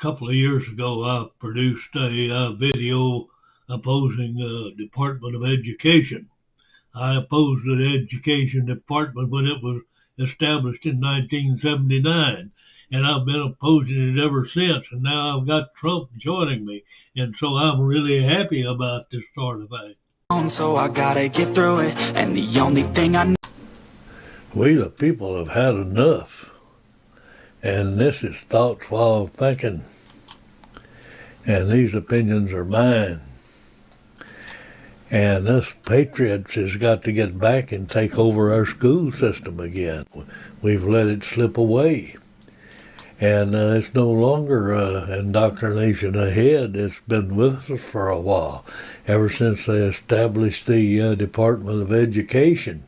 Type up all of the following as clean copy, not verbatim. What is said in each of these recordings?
couple of years ago, I produced a video opposing the Department of Education. I opposed the Education Department when it was established in 1979, and I've been opposing it ever since. And now I've got Trump joining me, and so I'm really happy about this sort of thing. So I gotta get through it, and the only thing I know. We the people have had enough, and this is thoughts while thinking, and these opinions are mine. And us patriots has got to get back and take over our school system again. We've let it slip away. And it's no longer indoctrination ahead. It's been with us for a while, ever since they established the Department of Education.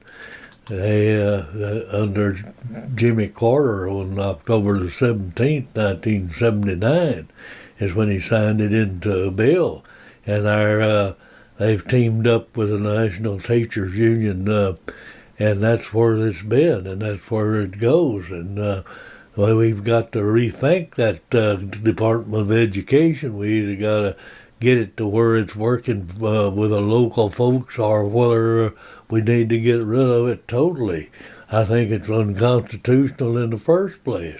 They, under Jimmy Carter on October the 17th, 1979, is when he signed it into a bill. And they've teamed up with the National Teachers Union, and that's where it's been, and that's where it goes. And well, we've got to rethink that Department of Education. We either got to get it to where it's working with the local folks, or whether we need to get rid of it totally. I think it's unconstitutional in the first place.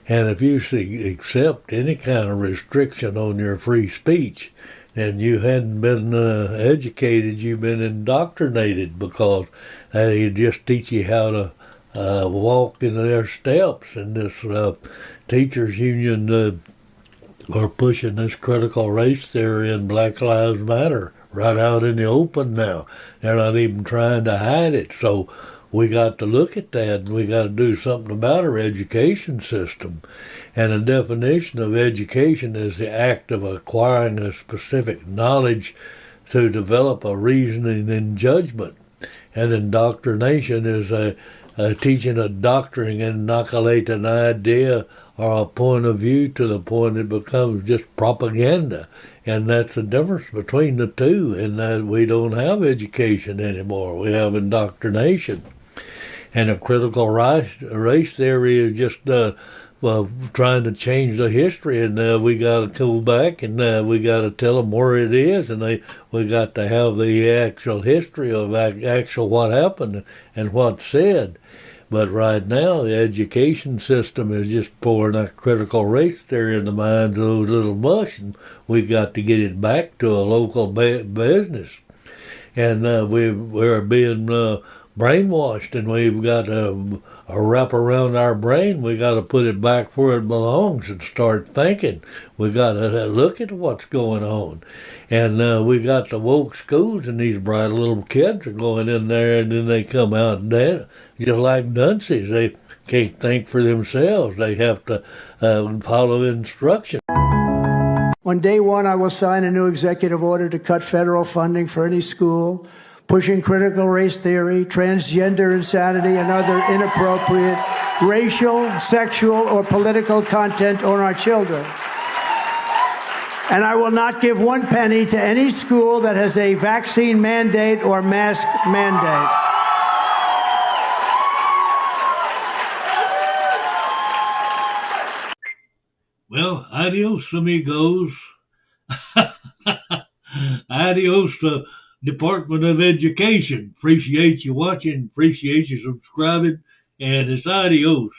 And if you accept any kind of restriction on your free speech, and you hadn't been educated, you've been indoctrinated, because they just teach you how to walk in their steps. And this teachers union are pushing this critical race theory and Black Lives Matter right out in the open now. They're not even trying to hide it. So we got to look at that, and we got to do something about our education system. And the definition of education is the act of acquiring a specific knowledge to develop a reasoning and judgment. And indoctrination is a teaching a doctrine, inoculate an idea or a point of view to the point it becomes just propaganda. And that's the difference between the two, in that we don't have education anymore. We have indoctrination. And a critical race theory is just trying to change the history, and we got to go back, and we got to tell them where it is, and we got to have the actual history of actual what happened and what's said. But right now, the education system is just pouring that critical race theory in the minds of those little mush, and we got to get it back to a local business. And we're being brainwashed, and we've got a wrap around our brain. We got to put it back where it belongs and start thinking. We got to look at what's going on. And we got the woke schools, and these bright little kids are going in there, and then they come out and dance just like dunces. They can't think for themselves. They have to follow instructions. On day one, I will sign a new executive order to cut federal funding for any school pushing critical race theory, transgender insanity, and other inappropriate racial, sexual, or political content on our children. And I will not give one penny to any school that has a vaccine mandate or mask mandate. Well, adios, amigos. Adios to Department of Education. Appreciate you watching, appreciate you subscribing, and it's adios.